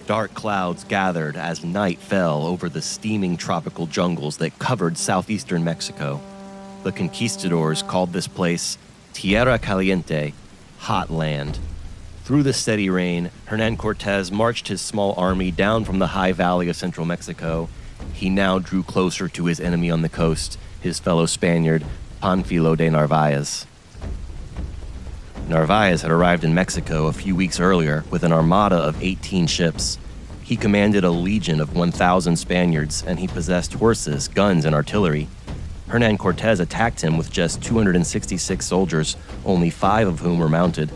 Dark clouds gathered as night fell over the steaming tropical jungles that covered southeastern Mexico. The conquistadors called this place Tierra Caliente, hot land. Through the steady rain, Hernán Cortés marched his small army down from the high valley of central Mexico. He now drew closer to his enemy on the coast, his fellow Spaniard, Pánfilo de Narváez. Narváez had arrived in Mexico a few weeks earlier with an armada of 18 ships. He commanded a legion of 1,000 Spaniards, and he possessed horses, guns, and artillery. Hernán Cortés attacked him with just 266 soldiers, only 5 of whom were mounted.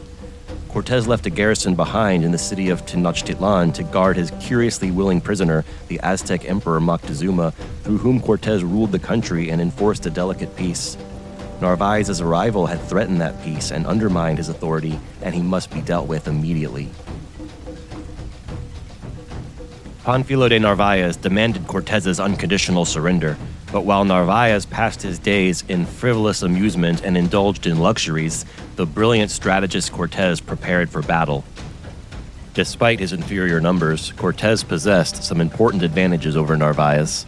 Cortés left a garrison behind in the city of Tenochtitlan to guard his curiously willing prisoner, the Aztec Emperor Moctezuma, through whom Cortés ruled the country and enforced a delicate peace. Narváez's arrival had threatened that peace and undermined his authority, and he must be dealt with immediately. Pánfilo de Narváez demanded Cortés's unconditional surrender, but while Narváez passed his days in frivolous amusement and indulged in luxuries, the brilliant strategist Cortés prepared for battle. Despite his inferior numbers, Cortés possessed some important advantages over Narváez.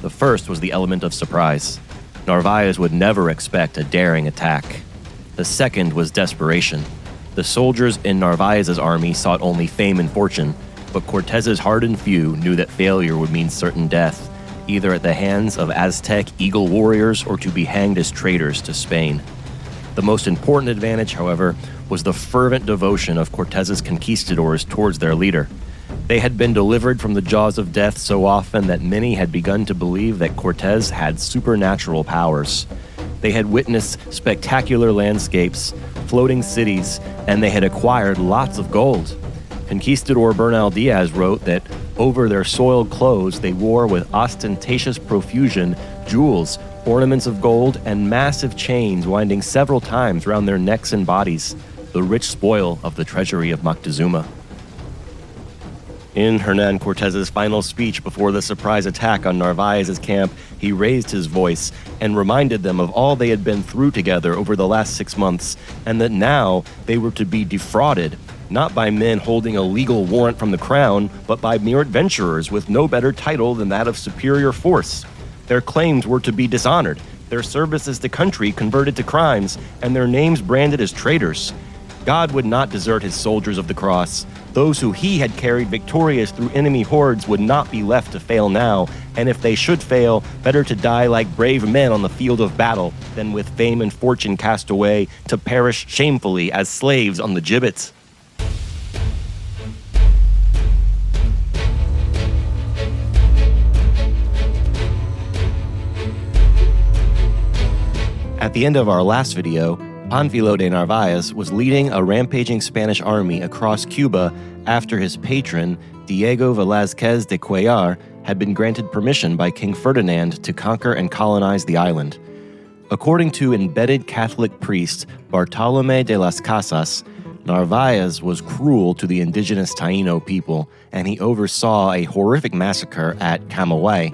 The first was the element of surprise. Narváez would never expect a daring attack. The second was desperation. The soldiers in Narváez's army sought only fame and fortune, but Cortés's hardened few knew that failure would mean certain death, either at the hands of Aztec eagle warriors or to be hanged as traitors to Spain. The most important advantage, however, was the fervent devotion of Cortés's conquistadors towards their leader. They had been delivered from the jaws of death so often that many had begun to believe that Cortés had supernatural powers. They had witnessed spectacular landscapes, floating cities, and they had acquired lots of gold. Conquistador Bernal Diaz wrote that over their soiled clothes they wore with ostentatious profusion jewels, ornaments of gold, and massive chains winding several times round their necks and bodies, the rich spoil of the treasury of Moctezuma. In Hernán Cortés's final speech before the surprise attack on Narváez's camp, he raised his voice and reminded them of all they had been through together over the last 6 months, and that now they were to be defrauded, not by men holding a legal warrant from the crown, but by mere adventurers with no better title than that of superior force. Their claims were to be dishonored, their services to country converted to crimes, and their names branded as traitors. God would not desert his soldiers of the cross. Those who he had carried victorious through enemy hordes would not be left to fail now, and if they should fail, better to die like brave men on the field of battle than with fame and fortune cast away, to perish shamefully as slaves on the gibbets. At the end of our last video, Pánfilo de Narváez was leading a rampaging Spanish army across Cuba after his patron, Diego Velázquez de Cuellar, had been granted permission by King Ferdinand to conquer and colonize the island. According to embedded Catholic priest Bartolomé de las Casas, Narváez was cruel to the indigenous Taíno people, and he oversaw a horrific massacre at Camagüey.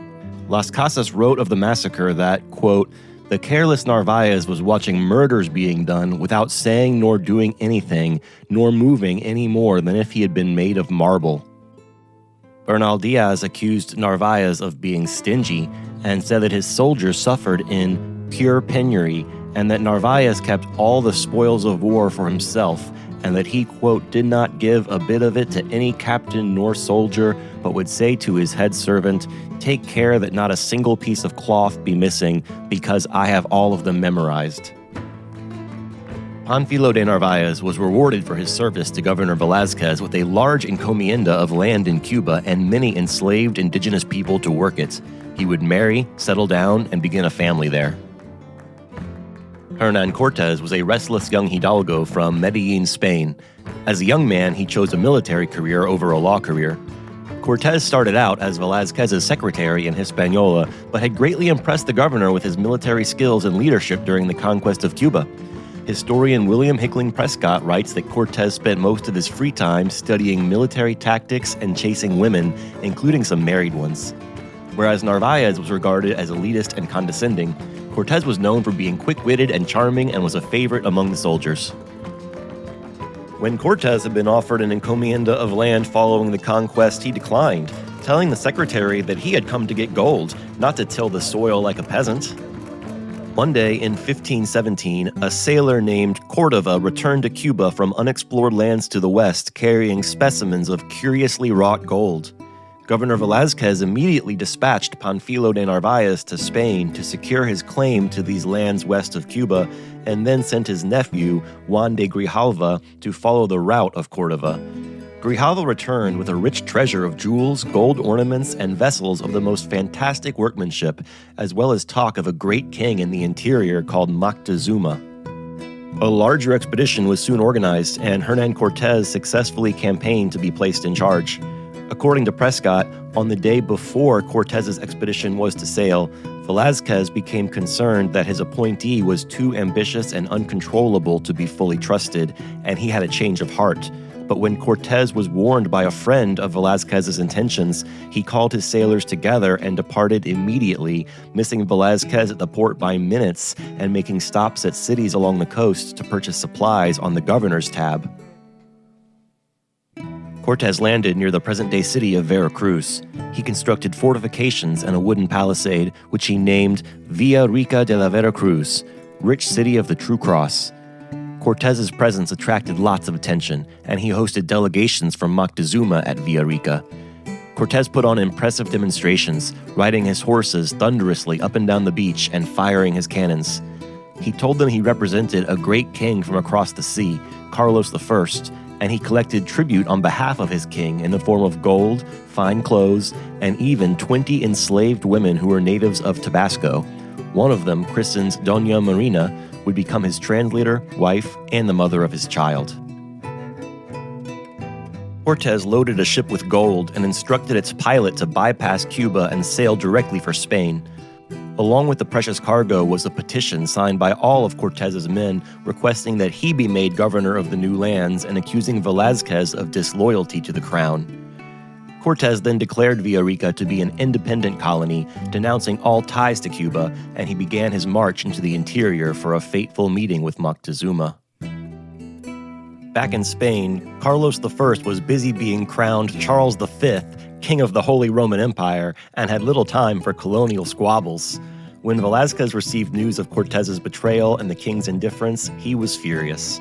Las Casas wrote of the massacre that, quote, "The careless Narváez was watching murders being done without saying nor doing anything, nor moving any more than if he had been made of marble." Bernal Diaz accused Narváez of being stingy and said that his soldiers suffered in pure penury and that Narváez kept all the spoils of war for himself and that he, quote, "did not give a bit of it to any captain nor soldier, but would say to his head servant, 'Take care that not a single piece of cloth be missing, because I have all of them memorized.'" Pánfilo de Narváez was rewarded for his service to Governor Velázquez with a large encomienda of land in Cuba and many enslaved indigenous people to work it. He would marry, settle down, and begin a family there. Hernán Cortés was a restless young hidalgo from Medellín, Spain. As a young man, he chose a military career over a law career. Cortés started out as Velázquez's secretary in Hispaniola, but had greatly impressed the governor with his military skills and leadership during the conquest of Cuba. Historian William Hickling Prescott writes that Cortés spent most of his free time studying military tactics and chasing women, including some married ones. Whereas Narváez was regarded as elitist and condescending, Cortés was known for being quick-witted and charming and was a favorite among the soldiers. When Cortez had been offered an encomienda of land following the conquest, he declined, telling the secretary that he had come to get gold, not to till the soil like a peasant. One day in 1517, a sailor named Cordova returned to Cuba from unexplored lands to the west, carrying specimens of curiously wrought gold. Governor Velázquez immediately dispatched Pánfilo de Narváez to Spain to secure his claim to these lands west of Cuba, and then sent his nephew, Juan de Grijalva, to follow the route of Cordova. Grijalva returned with a rich treasure of jewels, gold ornaments, and vessels of the most fantastic workmanship, as well as talk of a great king in the interior called Moctezuma. A larger expedition was soon organized, and Hernán Cortés successfully campaigned to be placed in charge. According to Prescott, on the day before Cortez's expedition was to sail, Velázquez became concerned that his appointee was too ambitious and uncontrollable to be fully trusted, and he had a change of heart. But when Cortés was warned by a friend of Velázquez's intentions, he called his sailors together and departed immediately, missing Velázquez at the port by minutes and making stops at cities along the coast to purchase supplies on the governor's tab. Cortés landed near the present-day city of Veracruz. He constructed fortifications and a wooden palisade, which he named Villa Rica de la Veracruz, rich city of the True Cross. Cortés's presence attracted lots of attention, and he hosted delegations from Moctezuma at Villa Rica. Cortés put on impressive demonstrations, riding his horses thunderously up and down the beach and firing his cannons. He told them he represented a great king from across the sea, Carlos I, and he collected tribute on behalf of his king in the form of gold, fine clothes, and even 20 enslaved women who were natives of Tabasco. One of them, christened Doña Marina, would become his translator, wife, and the mother of his child. Cortés loaded a ship with gold and instructed its pilot to bypass Cuba and sail directly for Spain. Along with the precious cargo was a petition signed by all of Cortés's men requesting that he be made governor of the new lands and accusing Velázquez of disloyalty to the crown. Cortés then declared Villa Rica to be an independent colony, denouncing all ties to Cuba, and he began his march into the interior for a fateful meeting with Moctezuma. Back in Spain, Carlos I was busy being crowned Charles V, King of the Holy Roman Empire, and had little time for colonial squabbles. When Velázquez received news of Cortés's betrayal and the king's indifference, he was furious.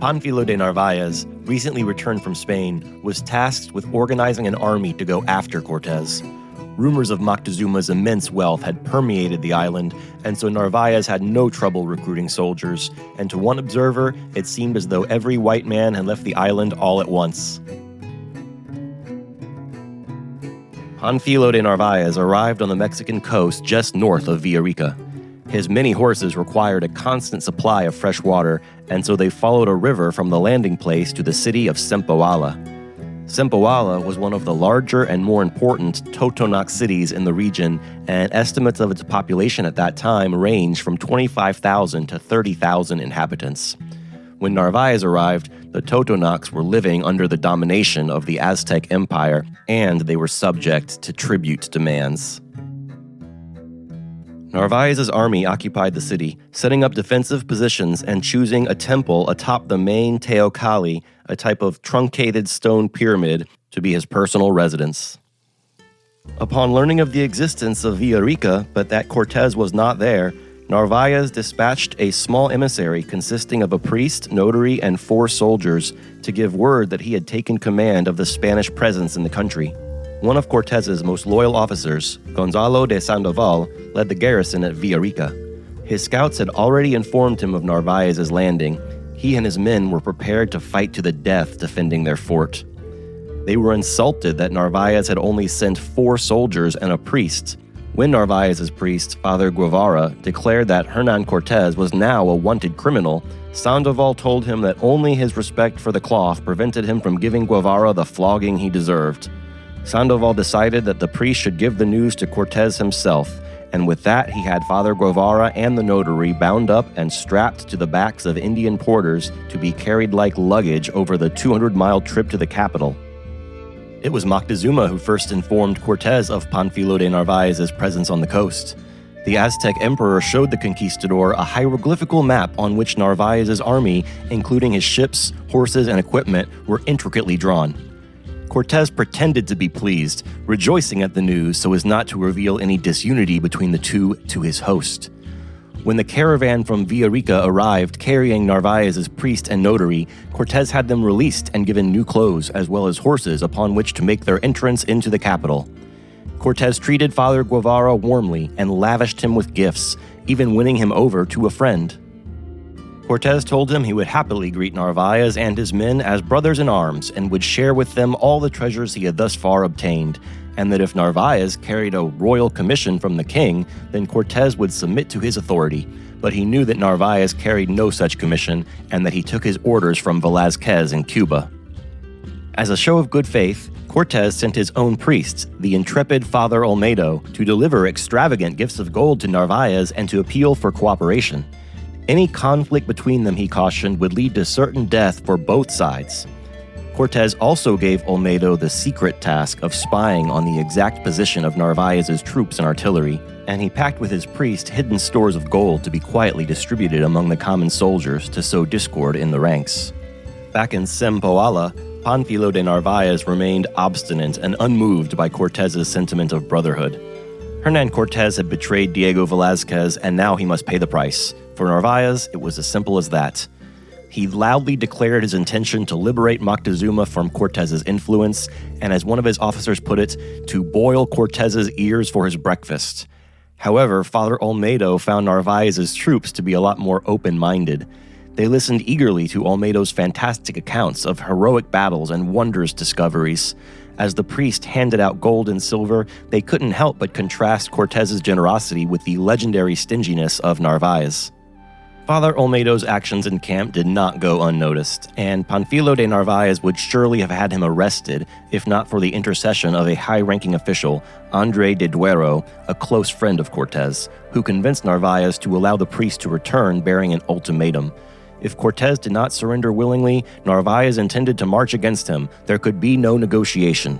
Pánfilo de Narváez, recently returned from Spain, was tasked with organizing an army to go after Cortés. Rumors of Moctezuma's immense wealth had permeated the island, and so Narváez had no trouble recruiting soldiers, and to one observer, it seemed as though every white man had left the island all at once. Pánfilo de Narváez arrived on the Mexican coast just north of Villa Rica. His many horses required a constant supply of fresh water, and so they followed a river from the landing place to the city of Zempoala. Zempoala was one of the larger and more important Totonac cities in the region, and estimates of its population at that time ranged from 25,000 to 30,000 inhabitants. When Narváez arrived, the Totonacs were living under the domination of the Aztec Empire, and they were subject to tribute demands. Narváez's army occupied the city, setting up defensive positions and choosing a temple atop the main teocalli, a type of truncated stone pyramid, to be his personal residence. Upon learning of the existence of Villa Rica, but that Cortés was not there, Narváez dispatched a small emissary consisting of a priest, notary, and 4 soldiers to give word that he had taken command of the Spanish presence in the country. One of Cortés's most loyal officers, Gonzalo de Sandoval, led the garrison at Villa Rica. His scouts had already informed him of Narváez's landing. He and his men were prepared to fight to the death defending their fort. They were insulted that Narváez had only sent 4 soldiers and a priest. When Narváez's priest, Father Guevara, declared that Hernán Cortés was now a wanted criminal, Sandoval told him that only his respect for the cloth prevented him from giving Guevara the flogging he deserved. Sandoval decided that the priest should give the news to Cortés himself, and with that he had Father Guevara and the notary bound up and strapped to the backs of Indian porters to be carried like luggage over the 200-mile trip to the capital. It was Moctezuma who first informed Cortés of Pánfilo de Narváez's presence on the coast. The Aztec emperor showed the conquistador a hieroglyphical map on which Narvaez's army, including his ships, horses, and equipment, were intricately drawn. Cortez pretended to be pleased, rejoicing at the news so as not to reveal any disunity between the two to his host. When the caravan from Villarica arrived carrying Narvaez's priest and notary, Cortez had them released and given new clothes as well as horses upon which to make their entrance into the capital. Cortez treated Father Guevara warmly and lavished him with gifts, even winning him over to a friend. Cortez told him he would happily greet Narvaez and his men as brothers in arms and would share with them all the treasures he had thus far obtained, and that if Narvaez carried a royal commission from the king, then Cortez would submit to his authority. But he knew that Narvaez carried no such commission and that he took his orders from Velazquez in Cuba. As a show of good faith, Cortez sent his own priest, the intrepid Father Olmedo, to deliver extravagant gifts of gold to Narvaez and to appeal for cooperation. Any conflict between them, he cautioned, would lead to certain death for both sides. Cortez also gave Olmedo the secret task of spying on the exact position of Narvaez's troops and artillery, and he packed with his priest hidden stores of gold to be quietly distributed among the common soldiers to sow discord in the ranks. Back in Zempoala, Pánfilo de Narváez remained obstinate and unmoved by Cortez's sentiment of brotherhood. Hernán Cortez had betrayed Diego Velázquez, and now he must pay the price. For Narváez, it was as simple as that. He loudly declared his intention to liberate Moctezuma from Cortez's influence, and as one of his officers put it, to boil Cortez's ears for his breakfast. However, Father Olmedo found Narváez's troops to be a lot more open-minded. They listened eagerly to Olmedo's fantastic accounts of heroic battles and wondrous discoveries. As the priest handed out gold and silver, they couldn't help but contrast Cortez's generosity with the legendary stinginess of Narváez. Father Olmedo's actions in camp did not go unnoticed, and Pánfilo de Narváez would surely have had him arrested if not for the intercession of a high-ranking official, André de Duero, a close friend of Cortez, who convinced Narváez to allow the priest to return bearing an ultimatum. If Cortez did not surrender willingly, Narváez intended to march against him. There could be no negotiation.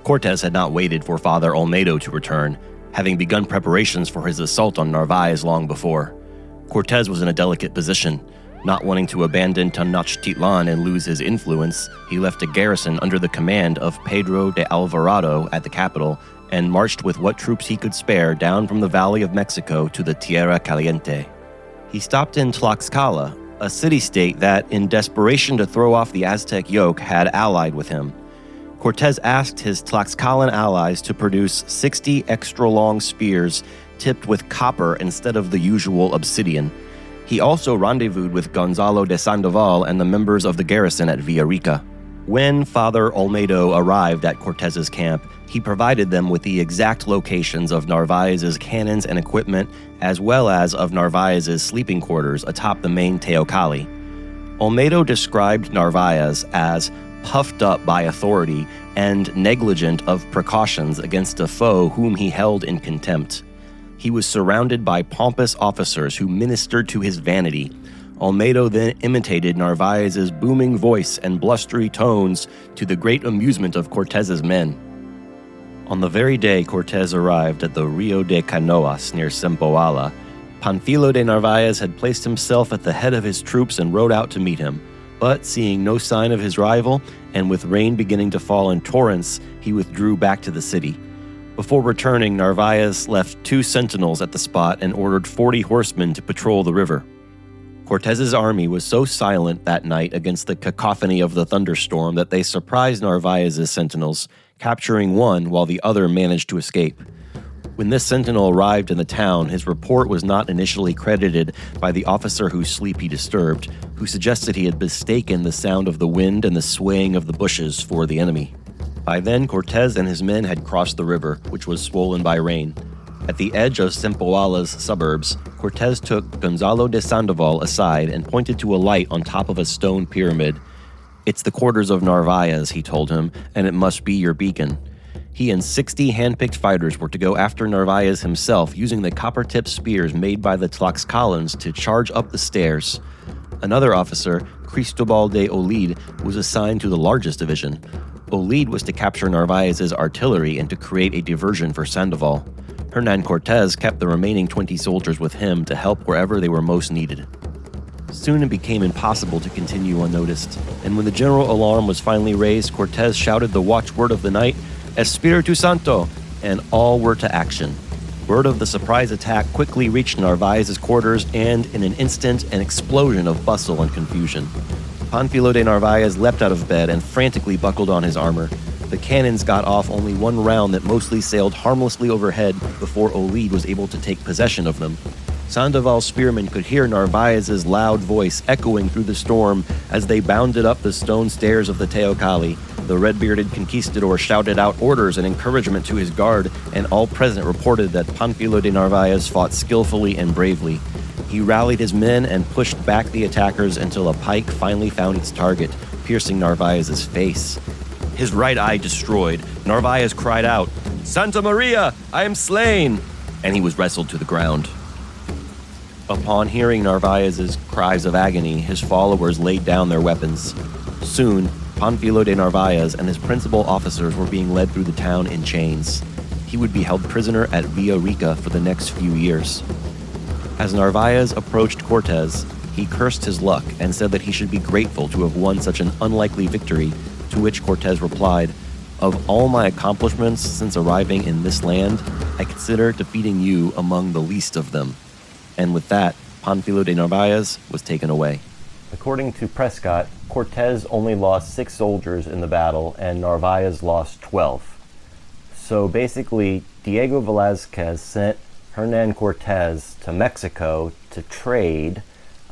Cortez had not waited for Father Olmedo to return, having begun preparations for his assault on Narváez long before. Cortez was in a delicate position. Not wanting to abandon Tenochtitlan and lose his influence, he left a garrison under the command of Pedro de Alvarado at the capital and marched with what troops he could spare down from the Valley of Mexico to the Tierra Caliente. He stopped in Tlaxcala, a city-state that, in desperation to throw off the Aztec yoke, had allied with him. Cortez asked his Tlaxcalan allies to produce 60 extra-long spears tipped with copper instead of the usual obsidian. He also rendezvoused with Gonzalo de Sandoval and the members of the garrison at Villarica. When Father Olmedo arrived at Cortez's camp, he provided them with the exact locations of Narváez's cannons and equipment, as well as of Narváez's sleeping quarters atop the main teocalli. Olmedo described Narváez as puffed up by authority and negligent of precautions against a foe whom he held in contempt. He was surrounded by pompous officers who ministered to his vanity. Olmedo then imitated Narváez's booming voice and blustery tones to the great amusement of Cortez's men. On the very day Cortez arrived at the Rio de Canoas near Zempoala, Pánfilo de Narváez had placed himself at the head of his troops and rode out to meet him. But seeing no sign of his rival, and with rain beginning to fall in torrents, he withdrew back to the city. Before returning, Narváez left 2 sentinels at the spot and ordered 40 horsemen to patrol the river. Cortez's army was so silent that night against the cacophony of the thunderstorm that they surprised Narváez's sentinels, capturing one while the other managed to escape. When this sentinel arrived in the town, his report was not initially credited by the officer whose sleep he disturbed, who suggested he had mistaken the sound of the wind and the swaying of the bushes for the enemy. By then, Cortez and his men had crossed the river, which was swollen by rain. At the edge of Zempoala's suburbs, Cortez took Gonzalo de Sandoval aside and pointed to a light on top of a stone pyramid. "It's the quarters of Narváez," he told him, "and it must be your beacon." He and 60 hand-picked fighters were to go after Narváez himself using the copper-tipped spears made by the Tlaxcalans to charge up the stairs. Another officer, Cristobal de Olid, was assigned to the largest division. Olid was to capture Narváez's artillery and to create a diversion for Sandoval. Hernan Cortez kept the remaining 20 soldiers with him to help wherever they were most needed. Soon it became impossible to continue unnoticed, and when the general alarm was finally raised, Cortez shouted the watchword of the night, Espiritu Santo, and all were to action. Word of the surprise attack quickly reached Narvaez's quarters, and in an instant, an explosion of bustle and confusion. Pánfilo de Narváez leapt out of bed and frantically buckled on his armor. The cannons got off only one round that mostly sailed harmlessly overhead before Olid was able to take possession of them. Sandoval's spearmen could hear Narvaez's loud voice echoing through the storm as they bounded up the stone stairs of the Teocalli. The red-bearded conquistador shouted out orders and encouragement to his guard, and all present reported that Pánfilo de Narváez fought skillfully and bravely. He rallied his men and pushed back the attackers until a pike finally found its target, piercing Narvaez's face. His right eye destroyed, Narvaez cried out, "Santa Maria, I am slain!" and he was wrestled to the ground. Upon hearing Narvaez's cries of agony, his followers laid down their weapons. Soon, Pánfilo de Narváez and his principal officers were being led through the town in chains. He would be held prisoner at Villarica for the next few years. As Narvaez approached Cortez, he cursed his luck and said that he should be grateful to have won such an unlikely victory, to which Cortez replied, "Of all my accomplishments since arriving in this land, I consider defeating you among the least of them." And with that, Pánfilo de Narváez was taken away. According to Prescott, Cortez only lost 6 soldiers in the battle and Narvaez lost 12. So basically, Diego Velázquez sent Hernan Cortez to Mexico to trade,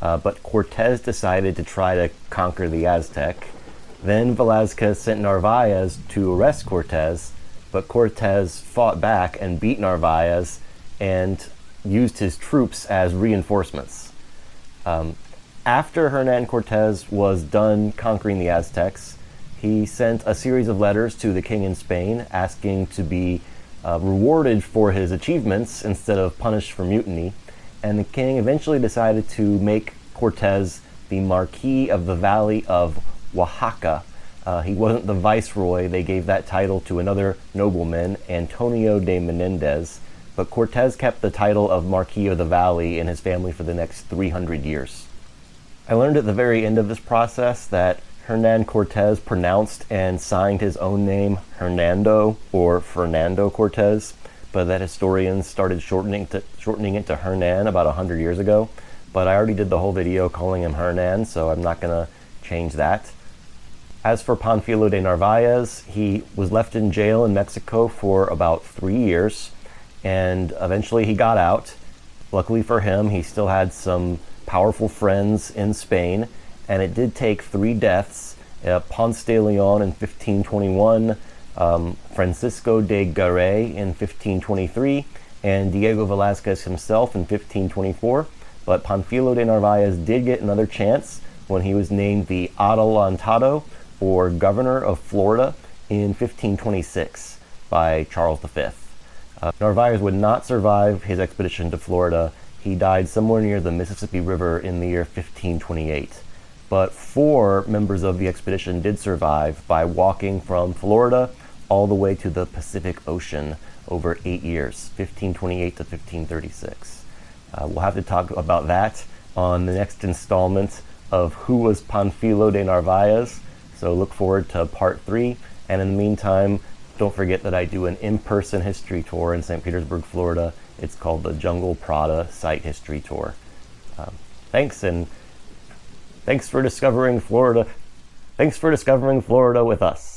but Cortez decided to try to conquer the Aztec. Then Velázquez sent Narvaez to arrest Cortez, but Cortez fought back and beat Narvaez and used his troops as reinforcements. After Hernan Cortez was done conquering the Aztecs, he sent a series of letters to the king in Spain asking to be rewarded for his achievements instead of punished for mutiny, and the king eventually decided to make Cortez the Marquis of the Valley of Oaxaca. He wasn't the viceroy. They gave that title to another nobleman, Antonio de Menendez, but Cortez kept the title of Marquis of the Valley in his family for the next 300 years. I learned at the very end of this process that Hernan Cortez pronounced and signed his own name Hernando or Fernando Cortez, but that historians started shortening it to Hernan about 100 years ago. But I already did the whole video calling him Hernan, so I'm not going to change that. As for Pánfilo de Narváez, he was left in jail in Mexico for about 3 years, and eventually he got out. Luckily for him, he still had some powerful friends in Spain, and it did take 3 deaths, Ponce de Leon in 1521, Francisco de Garay in 1523, and Diego Velázquez himself in 1524, but Pánfilo de Narváez did get another chance when he was named the Adelantado, or governor of Florida, in 1526 by Charles V. Narváez would not survive his expedition to Florida. He died somewhere near the Mississippi River in the year 1528. But 4 members of the expedition did survive by walking from Florida all the way to the Pacific Ocean over 8 years, 1528 to 1536. We'll have to talk about that on the next installment of Who Was Pánfilo de Narváez? So look forward to part 3. And in the meantime, don't forget that I do an in-person history tour in St. Petersburg, Florida. It's called the Jungle Prada Site History Tour. Thanks, and thanks for discovering Florida. Thanks for discovering Florida with us.